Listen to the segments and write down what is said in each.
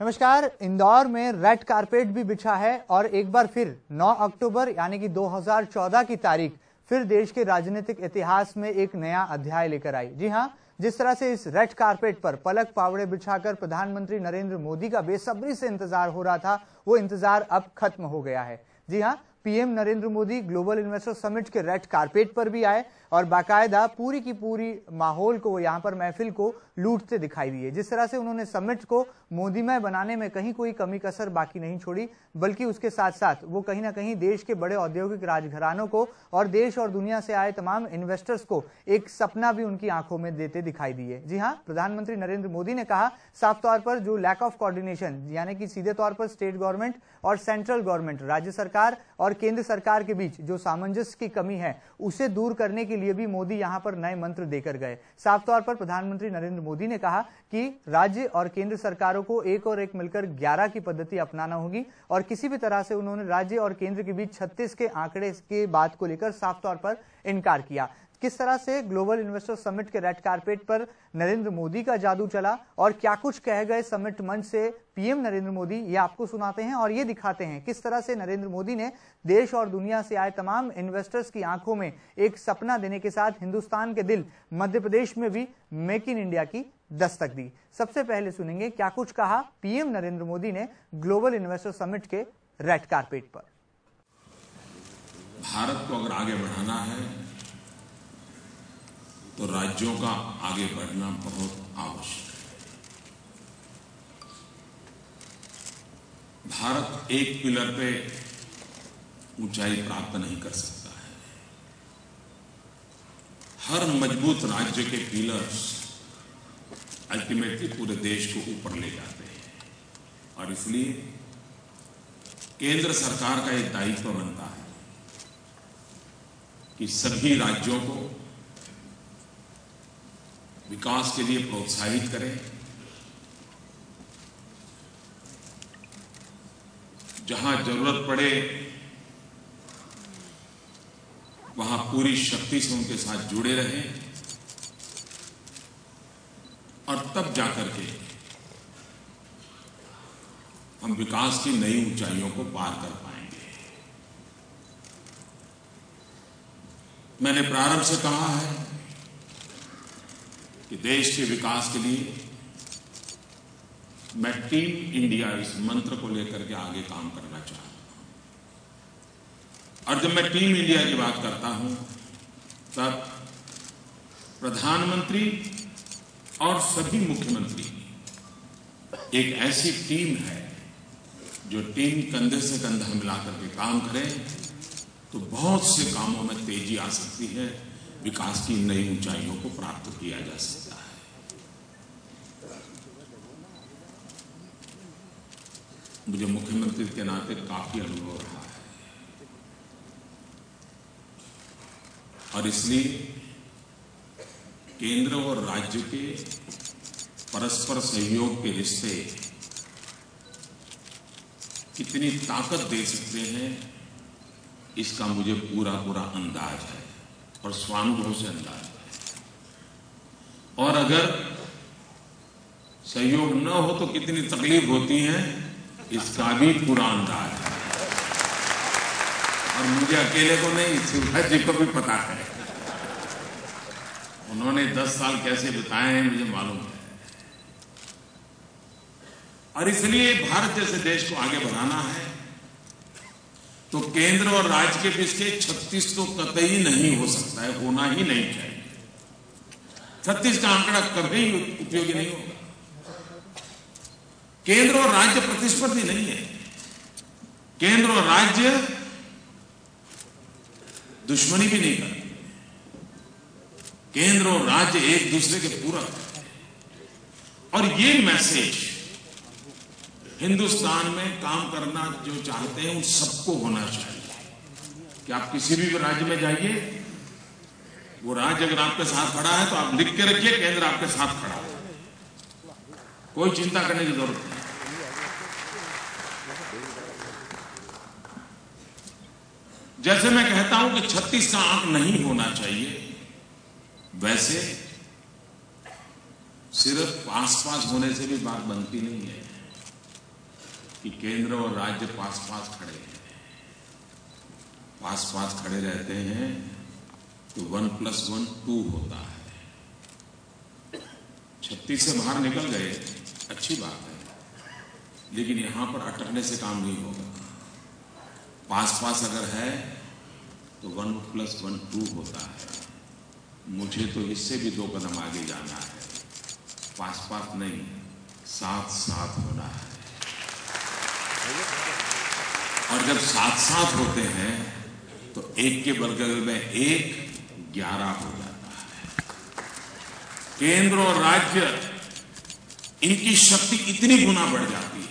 नमस्कार। इंदौर में red carpet भी बिछा है और एक बार फिर 9 अक्टूबर यानी कि 2014 की तारीख फिर देश के राजनीतिक इतिहास में एक नया अध्याय लेकर आई। जी हां, जिस तरह से इस रेड कारपेट पर पलक पावड़े बिछाकर प्रधानमंत्री नरेंद्र मोदी का बेसब्री से इंतजार हो रहा था, वो इंतजार अब खत्म हो गया है। जी हां, PM Narendra Modi global investor summit के रेड कारपेट पर भी आए और बाकायदा पूरी की पूरी माहौल को, यहाँ पर महफिल को लूटते दिखाई दिए। जिस तरह से उन्होंने समिट को मोदीमय बनाने में कहीं कोई कमी कसर बाकी नहीं छोड़ी, बल्कि उसके साथ साथ वो कहीं ना कहीं देश के बड़े औद्योगिक राजघरानों को और देश और दुनिया से आए तमाम इन्वेस्टर्स को एक सपना भी उनकी आंखों में देते दिखाई दिए। जी हाँ, प्रधानमंत्री नरेंद्र मोदी ने कहा साफ तौर पर जो लैक ऑफ कोऑर्डिनेशन, यानी कि सीधे तौर पर स्टेट गवर्नमेंट और सेंट्रल गवर्नमेंट, राज्य सरकार और केंद्र सरकार के बीच जो सामंजस्य की कमी है, उसे दूर करने के लिए भी मोदी यहां पर नए मंत्र देकर गए। साफ तौर पर प्रधानमंत्री नरेंद्र मोदी ने कहा कि राज्य और केंद्र सरकारों को एक और एक मिलकर 11 की पद्धति अपनाना होगी और किसी भी तरह से उन्होंने राज्य और केंद्र के बीच 36 के आंकड़े के बात को लेकर साफ तौर पर इनकार किया। किस तरह से ग्लोबल इन्वेस्टर समिट के रेड कारपेट पर नरेंद्र मोदी का जादू चला और क्या कुछ कह गए समिट मंच से पीएम नरेंद्र मोदी, ये आपको सुनाते हैं और ये दिखाते हैं किस तरह से नरेंद्र मोदी ने देश और दुनिया से आए तमाम इन्वेस्टर्स की आंखों में एक सपना देने के साथ हिंदुस्तान के दिल मध्य प्रदेश में भी मेक इन इंडिया की दस्तक दी। सबसे पहले सुनेंगे क्या कुछ कहा पीएम नरेंद्र मोदी ने ग्लोबल इन्वेस्टर समिट के रेड कारपेट पर। भारत को अगर आगे बढ़ाना है तो राज्यों का आगे बढ़ना बहुत आवश्यक है। भारत एक पिलर पे ऊंचाई प्राप्त नहीं कर सकता है। हर मजबूत राज्य के पिलर्स अल्टीमेटली पूरे देश को ऊपर ले जाते हैं और इसलिए केंद्र सरकार का एक दायित्व बनता है कि सभी राज्यों को विकास के लिए प्रोत्साहित करें, जहां जरूरत पड़े वहां पूरी शक्ति से उनके साथ जुड़े रहें और तब जाकर के हम विकास की नई ऊंचाइयों को पार कर पाएंगे। मैंने प्रारंभ से कहा है कि देश के विकास के लिए मैं टीम इंडिया इस मंत्र को लेकर के आगे काम करना चाहता हूं। और जब मैं टीम इंडिया की बात करता हूं तब प्रधानमंत्री और सभी मुख्यमंत्री एक ऐसी टीम है जो टीम कंधे से कंधा मिलाकर के काम करे तो बहुत से कामों में तेजी आ सकती है, विकास की नई ऊंचाइयों को प्राप्त किया जा सकता है। मुझे मुख्यमंत्री के नाते काफी अनुभव रहा है और इसलिए केंद्र और राज्य के परस्पर सहयोग के रिश्ते कितनी ताकत दे सकते हैं, इसका मुझे पूरा अंदाज है और स्वानुभव से अंदाज है। और अगर सहयोग न हो तो कितनी तकलीफ होती है, इसका भी पूरा अंदाज है। और मुझे अकेले को नहीं, शिवराज जी को भी पता है। उन्होंने 10 साल कैसे बिताए हैं मुझे मालूम है। और इसलिए भारत जैसे देश को आगे बढ़ाना है तो केंद्र और राज्य के बीच के 36 तो कतई नहीं हो सकता है, होना ही नहीं चाहिए। 36 का आंकड़ा कभी उपयोगी नहीं होगा। केंद्र और राज्य प्रतिस्पर्धी नहीं है। केंद्र और राज्य दुश्मनी भी नहीं करते। केंद्र और राज्य एक दूसरे के पूरक हैं। और ये मैसेज हिंदुस्तान में काम करना जो चाहते हैं उन सबको होना चाहिए कि आप किसी भी राज्य में जाइए, वो राज्य अगर आपके साथ खड़ा है तो आप लिख के रखिए केंद्र आपके साथ खड़ा है, कोई चिंता करने की जरूरत नहीं। जैसे मैं कहता हूं कि 36 का आंक नहीं होना चाहिए, वैसे सिर्फ पास होने से भी बात बनती नहीं है। कि केंद्र और राज्य पास पास खड़े हैं, पास पास खड़े रहते हैं तो 1+1 2 होता है। 36 से बाहर निकल गए, अच्छी बात है, लेकिन यहां पर अटकने से काम नहीं होगा। पास पास अगर है तो 1+1 2 होता है। मुझे तो इससे भी 2 कदम आगे जाना है, पास पास नहीं, साथ साथ होना है। और जब साथ साथ होते हैं तो एक के बगल में 1 11 हो जाता है। केंद्र और राज्य, इनकी शक्ति इतनी गुना बढ़ जाती है।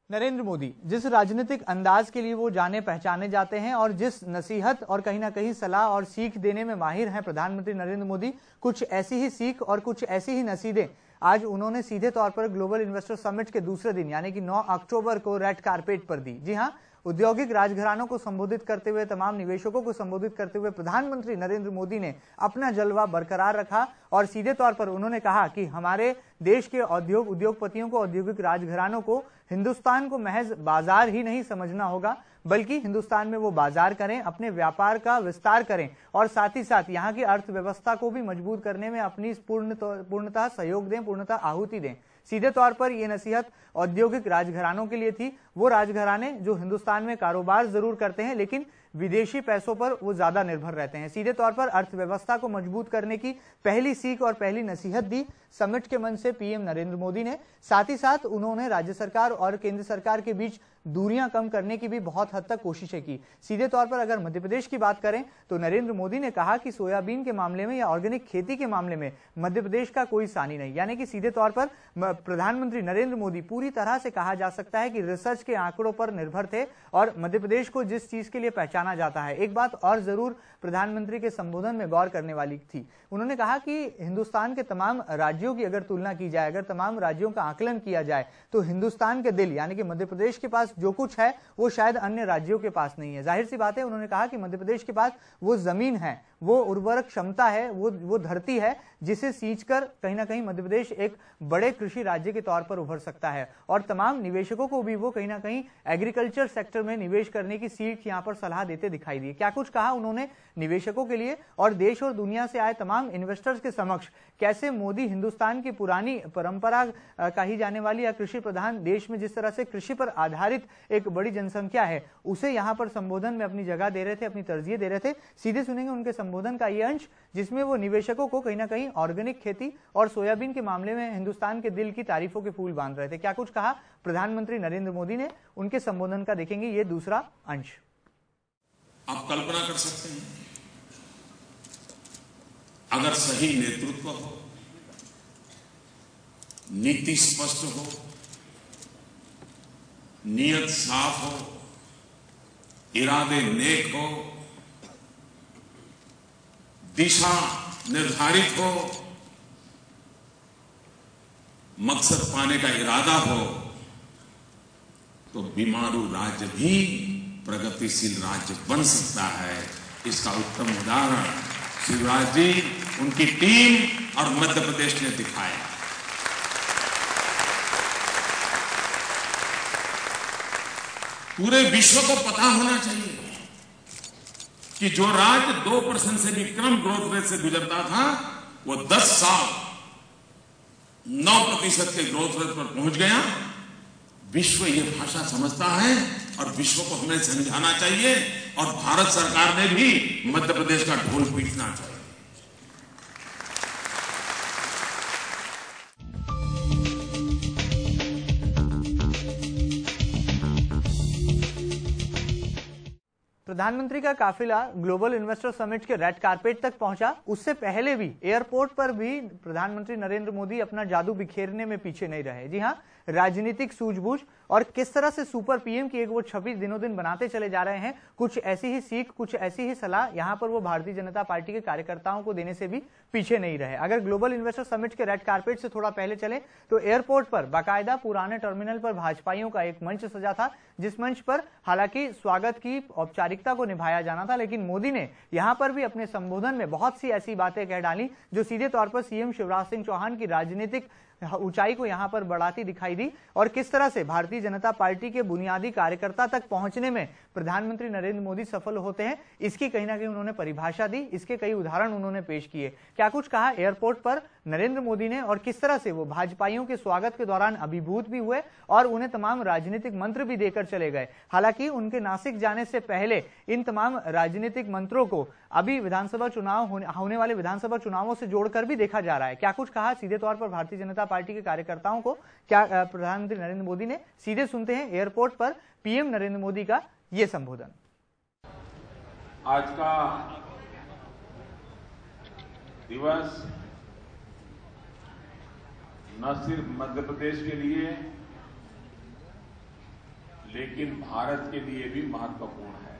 नरेंद्र मोदी जिस राजनीतिक अंदाज के लिए वो जाने पहचाने जाते हैं और जिस नसीहत और कहीं ना कहीं सलाह और सीख देने में माहिर हैं प्रधानमंत्री नरेंद्र मोदी, कुछ ऐसी ही सीख और कुछ ऐसी ही नसीहतें आज उन्होंने सीधे तौर पर ग्लोबल इन्वेस्टर समिट के दूसरे दिन यानी कि 9 अक्टूबर को रेड कारपेट पर दी। जी हां, औद्योगिक राजघरानों को संबोधित करते हुए, तमाम निवेशकों को संबोधित करते हुए प्रधानमंत्री नरेंद्र मोदी ने अपना जलवा बरकरार रखा और सीधे तौर पर उन्होंने कहा कि हमारे देश के उद्योगपतियों को, औद्योगिक राजघरानों को हिंदुस्तान को महज बाजार ही नहीं समझना होगा, बल्कि हिंदुस्तान में वो बाजार करें, अपने व्यापार का विस्तार करें और साथ ही साथ यहाँ की अर्थव्यवस्था को भी मजबूत करने में अपनी पूर्णतः सहयोग दें, पूर्णतः आहुति दें। सीधे तौर पर यह नसीहत औद्योगिक राजघरानों के लिए थी, वो राजघराने जो हिंदुस्तान में कारोबार जरूर करते हैं लेकिन विदेशी पैसों पर वो ज्यादा निर्भर रहते हैं। सीधे तौर पर अर्थव्यवस्था को मजबूत करने की पहली सीख और पहली नसीहत दी समिट के मंच से पीएम नरेंद्र मोदी ने। साथ ही साथ उन्होंने राज्य सरकार और केंद्र सरकार के बीच दूरियां कम करने की भी बहुत हद तक कोशिशें की। सीधे तौर पर अगर मध्य प्रदेश की बात करें तो नरेंद्र मोदी ने कहा कि सोयाबीन के मामले में या ऑर्गेनिक खेती के मामले में मध्य प्रदेश का कोई सानी नहीं, यानी कि सीधे तौर पर प्रधानमंत्री नरेंद्र मोदी पूरी तरह से कहा जा सकता है कि रिसर्च के आंकड़ों पर निर्भर थे और मध्य प्रदेश को जिस चीज के लिए पहचाना जाता है। एक बात और जरूर प्रधानमंत्री के संबोधन में गौर करने वाली थी, उन्होंने कहा कि हिंदुस्तान के तमाम राज्यों की अगर तुलना की जाए, अगर तमाम राज्यों का आकलन किया जाए तो हिंदुस्तान के दिल यानी कि मध्य प्रदेश के पास जो कुछ है वो शायद अन्य राज्यों के पास नहीं है। जाहिर सी बात है, उन्होंने कहा कि मध्य प्रदेश के पास वो जमीन है, वो उर्वरक क्षमता है, वो धरती है जिसे सींचकर कहीं ना कहीं मध्य प्रदेश एक बड़े कृषि राज्य के तौर पर उभर सकता है और तमाम निवेशकों को भी वो कहीं ना कहीं एग्रीकल्चर सेक्टर में निवेश करने की सीख यहां पर सलाह देते दिखाई दिए। क्या कुछ कहा उन्होंने निवेशकों के लिए और देश और दुनिया से आए तमाम इन्वेस्टर्स के समक्ष, कैसे मोदी हिंदुस्तान की पुरानी परंपरा कही जाने वाली या कृषि प्रधान देश में जिस तरह से कृषि पर आधारित एक बड़ी जनसंख्या है उसे यहां पर संबोधन में अपनी जगह दे रहे थे, अपनी तरजीह दे रहे थे। सीधे सुनेंगे उनके संबोधन का यह अंश जिसमें वो निवेशकों को कहीं ना कहीं ऑर्गेनिक खेती और सोयाबीन के मामले में हिंदुस्तान के दिल की तारीफों के फूल बांध रहे थे। क्या कुछ कहा प्रधानमंत्री नरेंद्र मोदी ने, उनके संबोधन का देखेंगे ये दूसरा अंश। आप कल्पना कर सकते हैं अगर सही नेतृत्व हो, नीति स्पष्ट हो, नियत साफ हो, इरादे नेक हो, दिशा निर्धारित हो, मकसद पाने का इरादा हो, तो बीमारू राज्य भी प्रगतिशील राज्य बन सकता है। इसका उत्तम उदाहरण शिवराज जी, उनकी टीम और मध्य प्रदेश ने दिखाया। पूरे विश्व को पता होना चाहिए कि जो राज्य 2% से भी कम ग्रोथ रेट से गुजरता था वो 10 साल 9% के ग्रोथ रेट पर पहुंच गया। विश्व ये भाषा समझता है और विश्व को हमें समझाना चाहिए और भारत सरकार ने भी मध्य प्रदेश का ढोल पीटना चाहिए। प्रधानमंत्री का काफिला ग्लोबल इन्वेस्टर समिट के रेड कारपेट तक पहुंचा। उससे पहले भी एयरपोर्ट पर भी प्रधानमंत्री नरेंद्र मोदी अपना जादू बिखेरने में पीछे नहीं रहे। जी हां, राजनीतिक सूझबूझ और किस तरह से सुपर पीएम की एक वो छवि दिनों दिन बनाते चले जा रहे हैं, कुछ ऐसी ही सीख, कुछ ऐसी ही सलाह यहां पर वो भारतीय जनता पार्टी के कार्यकर्ताओं को देने से भी पीछे नहीं रहे। अगर ग्लोबल इन्वेस्टर समिट के रेड कारपेट से थोड़ा पहले चले तो एयरपोर्ट पर बाकायदा पुराने टर्मिनल पर भाजपाइयों का एक मंच सजा था, जिस मंच पर हालांकि स्वागत की औपचारिकता को निभाया जाना था, लेकिन मोदी ने यहां पर भी अपने संबोधन में बहुत सी ऐसी बातें कह डाली जो सीधे तौर पर सीएम शिवराज सिंह चौहान की राजनीतिक ऊंचाई को यहां पर बढ़ाती दिखाई दी और किस तरह से भारतीय जनता पार्टी के बुनियादी कार्यकर्ता तक पहुंचने में प्रधानमंत्री नरेंद्र मोदी सफल होते हैं, इसकी कहीं ना कहीं उन्होंने परिभाषा दी, इसके कई उदाहरण उन्होंने पेश किए। क्या कुछ कहा एयरपोर्ट पर नरेंद्र मोदी ने और किस तरह से वो भाजपाइयों के स्वागत के दौरान अभिभूत भी हुए और उन्हें तमाम राजनीतिक मंत्र भी देकर चले गए। हालांकि उनके नासिक जाने से पहले इन तमाम राजनीतिक मंत्रों को अभी विधानसभा चुनाव होने वाले विधानसभा चुनावों से जोड़कर भी देखा जा रहा है। क्या कुछ कहा सीधे तौर पर भारतीय जनता पार्टी के कार्यकर्ताओं को, क्या प्रधानमंत्री नरेंद्र मोदी ने, सीधे सुनते हैं एयरपोर्ट पर पीएम नरेंद्र मोदी का ये संबोधन। आज का दिवस न सिर्फ मध्य प्रदेश के लिए लेकिन भारत के लिए भी महत्वपूर्ण है।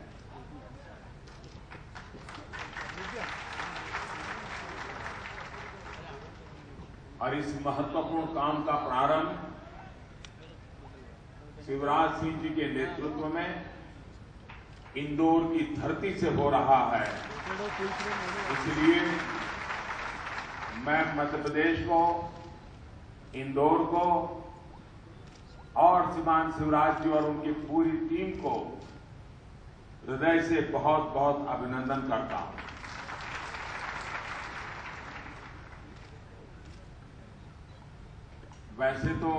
और इस महत्वपूर्ण काम का प्रारंभ शिवराज सिंह जी के नेतृत्व में इंदौर की धरती से हो रहा है। इसलिए मैं मध्य प्रदेश को, इंदौर को और श्रीमान शिवराज जी और उनकी पूरी टीम को हृदय से बहुत बहुत अभिनंदन करता हूं। वैसे तो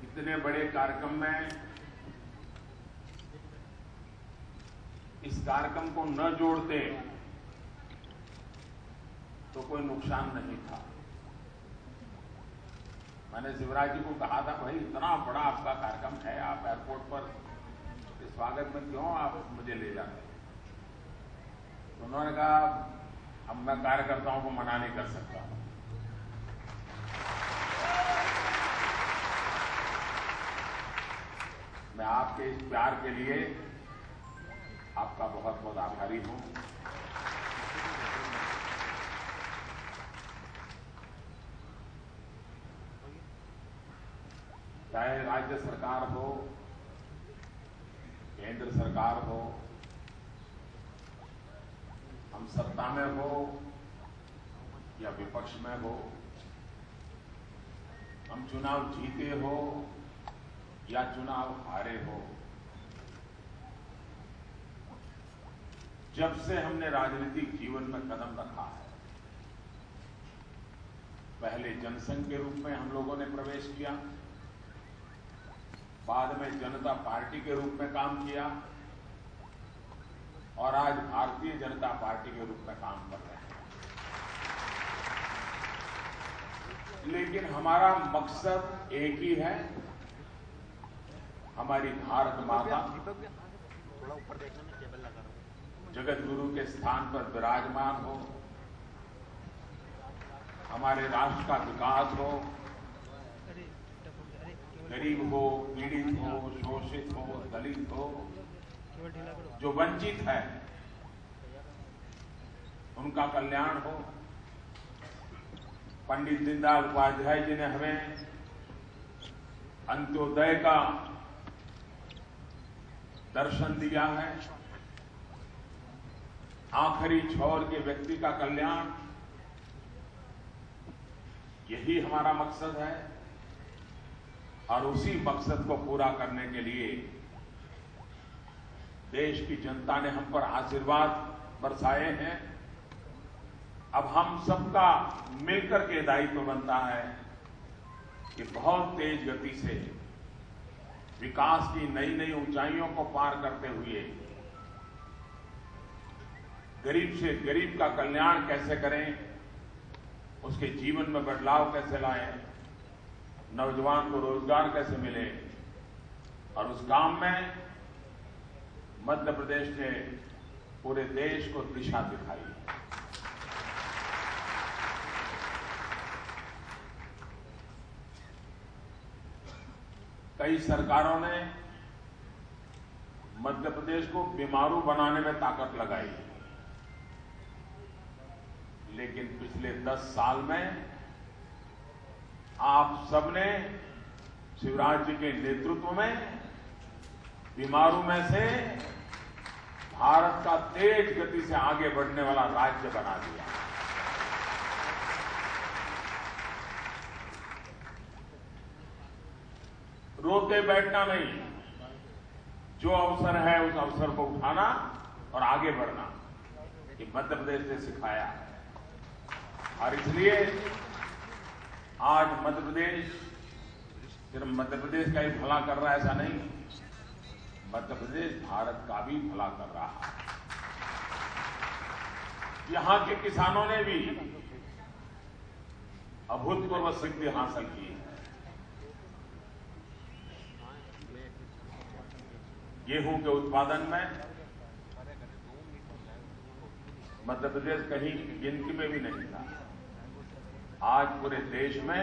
इतने बड़े कार्यक्रम में इस कार्यक्रम को न जोड़ते तो कोई नुकसान नहीं था। मैंने शिवराज जी को कहा था, भाई इतना बड़ा आपका कार्यक्रम है, आप एयरपोर्ट पर इस स्वागत में क्यों आप मुझे ले जाते? तो उन्होंने कहा अब मैं कार्यकर्ताओं को मना नहीं कर सकता। मैं आपके इस प्यार के लिए आपका बहुत बहुत आभारी हूं। चाहे राज्य सरकार हो, केंद्र सरकार हो, हम सत्ता में हो या विपक्ष में हो, हम चुनाव जीते हो या चुनाव हारे हो, जब से हमने राजनीतिक जीवन में कदम रखा है, पहले जनसंघ के रूप में हम लोगों ने प्रवेश किया, बाद में जनता पार्टी के रूप में काम किया और आज भारतीय जनता पार्टी के रूप में काम कर रहे हैं। लेकिन हमारा मकसद एक ही है, हमारी भारत माता जगत गुरु के स्थान पर विराजमान हो, हमारे राष्ट्र का विकास हो, गरीब हो, पीड़ित हो, शोषित हो, दलित हो, जो वंचित है उनका कल्याण हो। पंडित दीनदयाल उपाध्याय जी ने हमें अंत्योदय का दर्शन दिया है। आखिरी छोर के व्यक्ति का कल्याण, यही हमारा मकसद है और उसी मकसद को पूरा करने के लिए देश की जनता ने हम पर आशीर्वाद बरसाए हैं। अब हम सबका मिलकर के दायित्व बनता है कि बहुत तेज गति से विकास की नई नई ऊंचाइयों को पार करते हुए गरीब से गरीब का कल्याण कैसे करें, उसके जीवन में बदलाव कैसे लाएं, नौजवान को रोजगार कैसे मिले, और उस काम में मध्य प्रदेश ने पूरे देश को दिशा दिखाई। कई सरकारों ने मध्य प्रदेश को बीमारू बनाने में ताकत लगाई, लेकिन पिछले 10 साल में आप सबने शिवराज जी के नेतृत्व में बीमारू में से भारत का तेज गति से आगे बढ़ने वाला राज्य बना दिया। रोते बैठना नहीं, जो अवसर है उस अवसर को उठाना और आगे बढ़ना, ये मध्य प्रदेश ने सिखाया है। और इसलिए आज मध्य प्रदेश सिर्फ मध्य प्रदेश का ही भला कर रहा है ऐसा नहीं, मध्य प्रदेश भारत का भी भला कर रहा है। यहां के किसानों ने भी अभूतपूर्व सिद्धि हासिल की है। गेहूं के उत्पादन में मध्य प्रदेश कहीं गिनती में भी नहीं था, आज पूरे देश में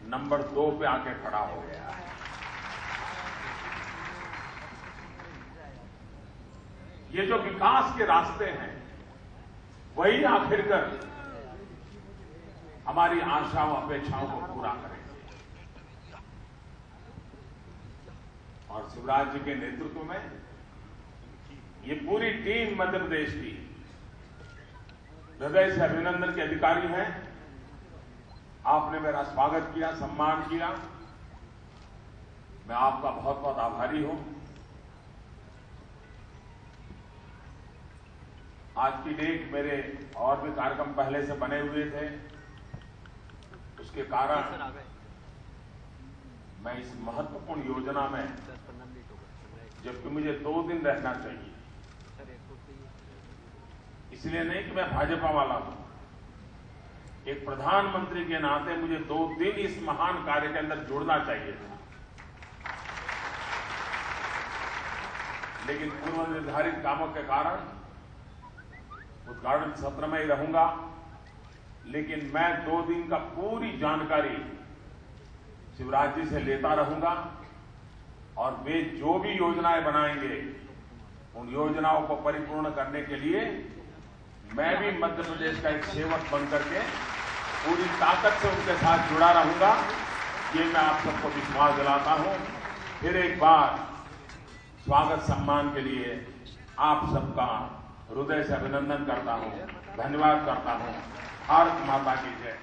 नंबर 2 पे आके खड़ा हो गया है। ये जो विकास के रास्ते हैं वही आखिरकार हमारी आशाओं अपेक्षाओं को पूरा करेंगे। और शिवराज जी के नेतृत्व में ये पूरी टीम मध्य प्रदेश की हृदय से अभिनंदन के अधिकारी हैं। आपने मेरा स्वागत किया, सम्मान किया, मैं आपका बहुत बहुत आभारी हूं। आज की डेट मेरे और भी कार्यक्रम पहले से बने हुए थे, उसके कारण मैं इस महत्वपूर्ण योजना में, जबकि मुझे 2 दिन रहना चाहिए, इसलिए नहीं कि मैं भाजपा वाला हूं, एक प्रधानमंत्री के नाते मुझे 2 दिन इस महान कार्य के अंदर जुड़ना चाहिए था, लेकिन पूर्व निर्धारित कामों के कारण उद्घाटन सत्र में ही रहूंगा। लेकिन मैं 2 दिन का पूरी जानकारी शिवराज जी से लेता रहूंगा और वे जो भी योजनाएं बनाएंगे उन योजनाओं को परिपूर्ण करने के लिए मैं भी मध्य प्रदेश का एक सेवक बनकर के पूरी ताकत से उनके साथ जुड़ा रहूंगा। ये मैं आप सबको विश्वास दिलाता हूं। फिर एक बार स्वागत सम्मान के लिए आप सबका हृदय से अभिनंदन करता हूं, धन्यवाद करता हूं। भारत माता की जय।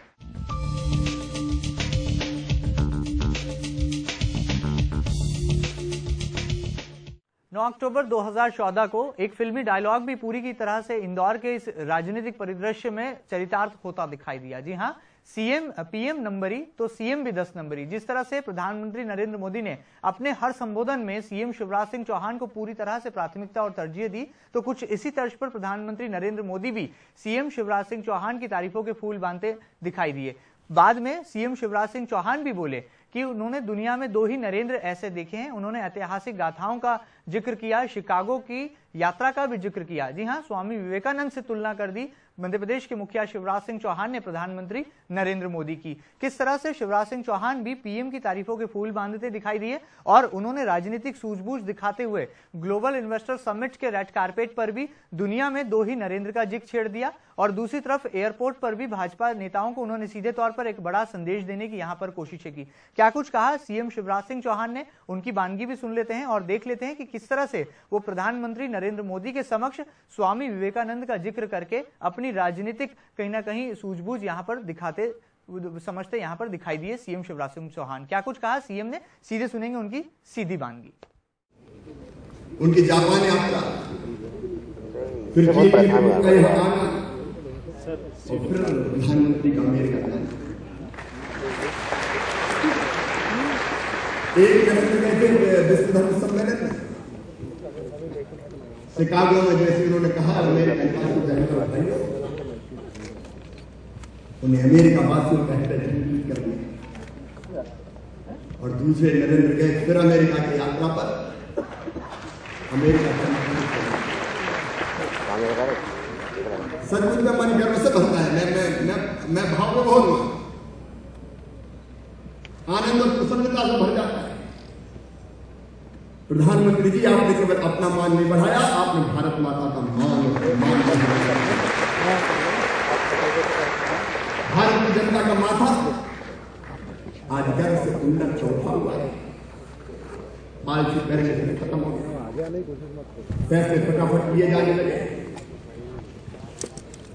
9 अक्टूबर 2014 को एक फिल्मी डायलॉग भी पूरी की तरह से इंदौर के इस राजनीतिक परिदृश्य में चरितार्थ होता दिखाई दिया। जी हां, पीएम नंबरी तो सीएम भी 10 नंबरी। जिस तरह से प्रधानमंत्री नरेंद्र मोदी ने अपने हर संबोधन में सीएम शिवराज सिंह चौहान को पूरी तरह से प्राथमिकता और तरजीह दी, तो कुछ इसी तर्ज पर प्रधानमंत्री नरेंद्र मोदी भी सीएम शिवराज सिंह चौहान की तारीफों के फूल बांधते दिखाई दिए। बाद में सीएम शिवराज सिंह चौहान भी बोले कि उन्होंने दुनिया में 2 ही नरेंद्र ऐसे देखे हैं। उन्होंने ऐतिहासिक गाथाओं का जिक्र किया, शिकागो की यात्रा का भी जिक्र किया। जी हां, स्वामी विवेकानंद से तुलना कर दी मध्य प्रदेश के मुखिया शिवराज सिंह चौहान ने प्रधानमंत्री नरेंद्र मोदी की। किस तरह से शिवराज सिंह चौहान भी पीएम की तारीफों के फूल बांधते दिखाई दिए और उन्होंने राजनीतिक सूझबूझ दिखाते हुए ग्लोबल इन्वेस्टर समिट के रेड कारपेट पर भी दुनिया में 2 ही नरेंद्र का जिक्र छेड़ दिया। और दूसरी तरफ एयरपोर्ट पर भी भाजपा नेताओं को उन्होंने सीधे तौर पर एक बड़ा संदेश देने की यहां पर कोशिशें की। क्या कुछ कहा सीएम शिवराज सिंह चौहान ने, उनकी वानगी भी सुन लेते हैं और देख लेते हैं कि किस तरह से वो प्रधानमंत्री नरेंद्र मोदी के समक्ष स्वामी विवेकानंद का जिक्र करके अपनी राजनीतिक कहीं ना कहीं सूझबूझ यहां पर दिखाते समझते यहां पर दिखाई दिए सीएम शिवराज सिंह चौहान। क्या कुछ कहा सीएम ने, सीधे सुनेंगे उनकी सीधी वानगी। उनकी जापान यात्रा, फिर प्रधानमंत्री का अमेरिका जाना, एक विश्व धर्म सम्मेलन में शिकागो में जैसे उन्होंने कहा उन्हें अमेरिका वासियों का ट्रीट कर दिया। और दूसरे नरेंद्र गए फिर अमेरिका की यात्रा पर, अमेरिका सचमुच में मन गर्व से भरता है। मैं भाव में बहुत हूं, आनंद और प्रसन्नता से भर जाता है। प्रधानमंत्री जी, आपने केवल अपना मान नहीं बढ़ाया, आपने भारत माता का मान बढ़ाया। भारत की जनता का माथा आज गर्व से कुंडल चौथा हुआ है। आलसी करने से खत्म हो गया, पैसे फटाफट लिए जाने लगे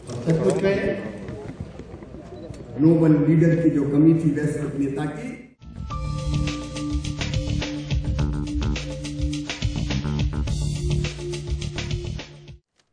और सचमुच में ग्लोबल लीडर की जो कमी थी वैश्विक नेता की।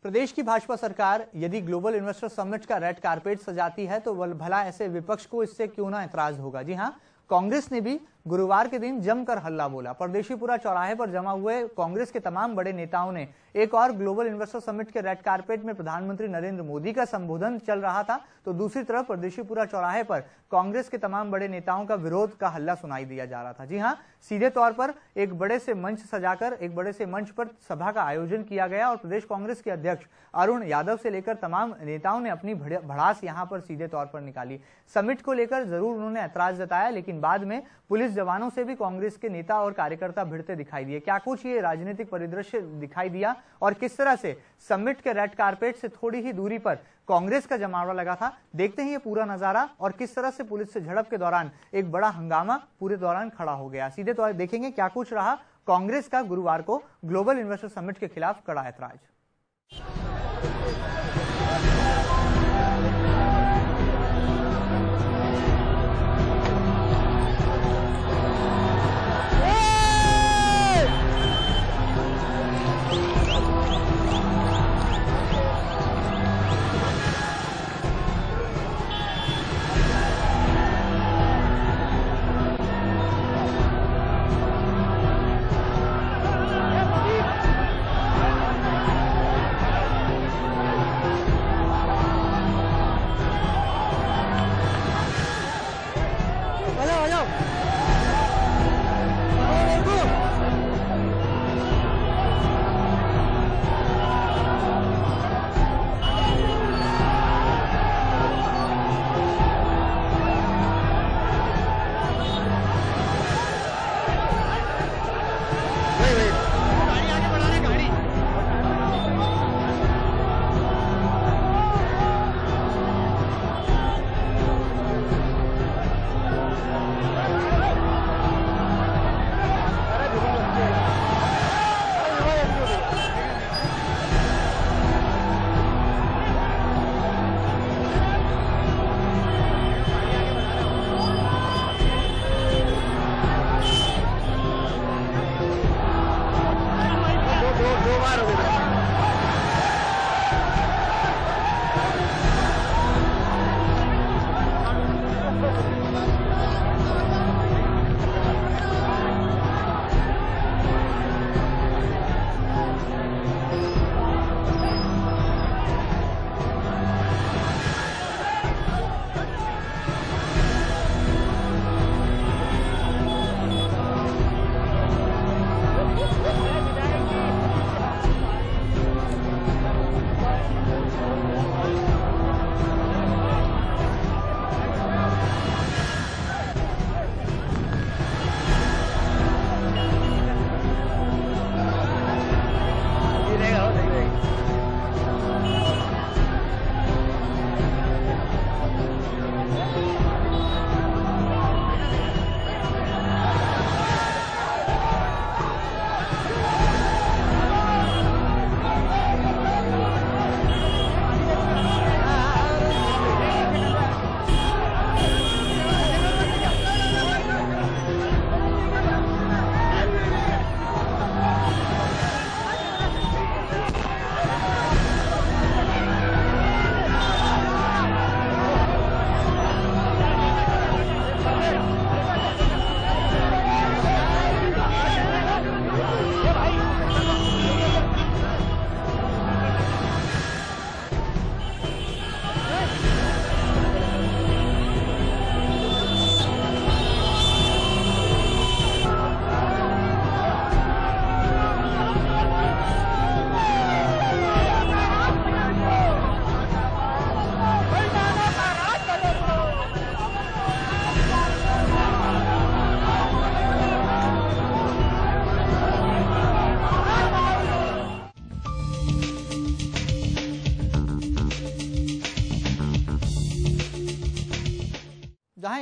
प्रदेश की भाजपा सरकार यदि ग्लोबल इन्वेस्टर समिट का रेड कारपेट सजाती है तो भला ऐसे विपक्ष को इससे क्यों ना ऐतराज होगा। जी हां, कांग्रेस ने भी गुरुवार के दिन जमकर हल्ला बोला। परदेशीपुरा चौराहे पर जमा हुए कांग्रेस के तमाम बड़े नेताओं ने एक और ग्लोबल इन्वेस्टर समिट के रेड कारपेट में प्रधानमंत्री नरेंद्र मोदी का संबोधन चल रहा था, तो दूसरी तरफ परदेशीपुरा चौराहे पर कांग्रेस के तमाम बड़े नेताओं का विरोध का हल्ला सुनाई दिया जा रहा था। जी हां, सीधे तौर पर एक बड़े से मंच सजाकर एक बड़े से मंच पर सभा का आयोजन किया गया और प्रदेश कांग्रेस के अध्यक्ष अरुण यादव से लेकर तमाम नेताओं ने अपनी भड़ास यहां पर सीधे तौर पर निकाली। समिट को लेकर जरूर उन्होंने ऐतराज जताया, लेकिन बाद में पुलिस जवानों से भी कांग्रेस के नेता और कार्यकर्ता भिड़ते दिखाई दिए। क्या कुछ ये राजनीतिक परिदृश्य दिखाई दिया और किस तरह से समिट के रेड कारपेट से थोड़ी ही दूरी पर कांग्रेस का जमावड़ा लगा था, देखते हैं ये पूरा नजारा और किस तरह से पुलिस से झड़प के दौरान एक बड़ा हंगामा पूरे दौरान खड़ा हो गया। सीधे तौर देखेंगे क्या कुछ रहा कांग्रेस का गुरुवार को ग्लोबल इन्वेस्टर समिट के खिलाफ कड़ा ऐतराज।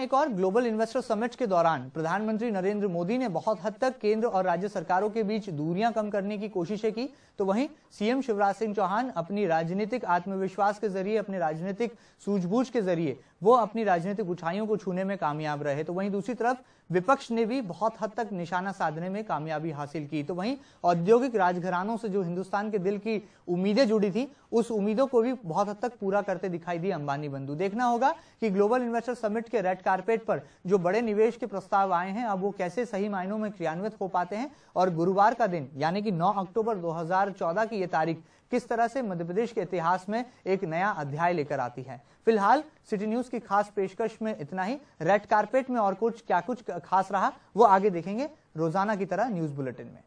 एक और ग्लोबल इन्वेस्टर समिट के दौरान प्रधानमंत्री नरेंद्र मोदी ने बहुत हद तक केंद्र और राज्य सरकारों के बीच दूरियां कम करने की कोशिशें की, तो वहीं सीएम शिवराज सिंह चौहान अपनी राजनीतिक आत्मविश्वास के जरिए, अपने राजनीतिक सूझबूझ के जरिए वो अपनी राजनीतिक ऊंचाइयों को छूने में कामयाब रहे। तो वहीं दूसरी तरफ विपक्ष ने भी बहुत हद तक निशाना साधने में कामयाबी हासिल की। तो वहीं औद्योगिक राजघरानों से जो हिंदुस्तान के दिल की उम्मीदें जुड़ी थी, उस उम्मीदों को भी बहुत हद तक पूरा करते दिखाई दिए अंबानी बंधु। देखना होगा कि ग्लोबल इन्वेस्टर समिट के रेड कारपेट पर जो बड़े निवेश के प्रस्ताव आए हैं, अब वो कैसे सही मायनों में क्रियान्वित हो पाते हैं और गुरुवार का दिन यानी कि 9 अक्टूबर 2014 की ये तारीख किस तरह से मध्य प्रदेश के इतिहास में एक नया अध्याय लेकर आती है। फिलहाल सिटी न्यूज की खास पेशकश में इतना ही। रेड कारपेट में और कुछ खास रहा वो आगे देखेंगे रोजाना की तरह न्यूज बुलेटिन में।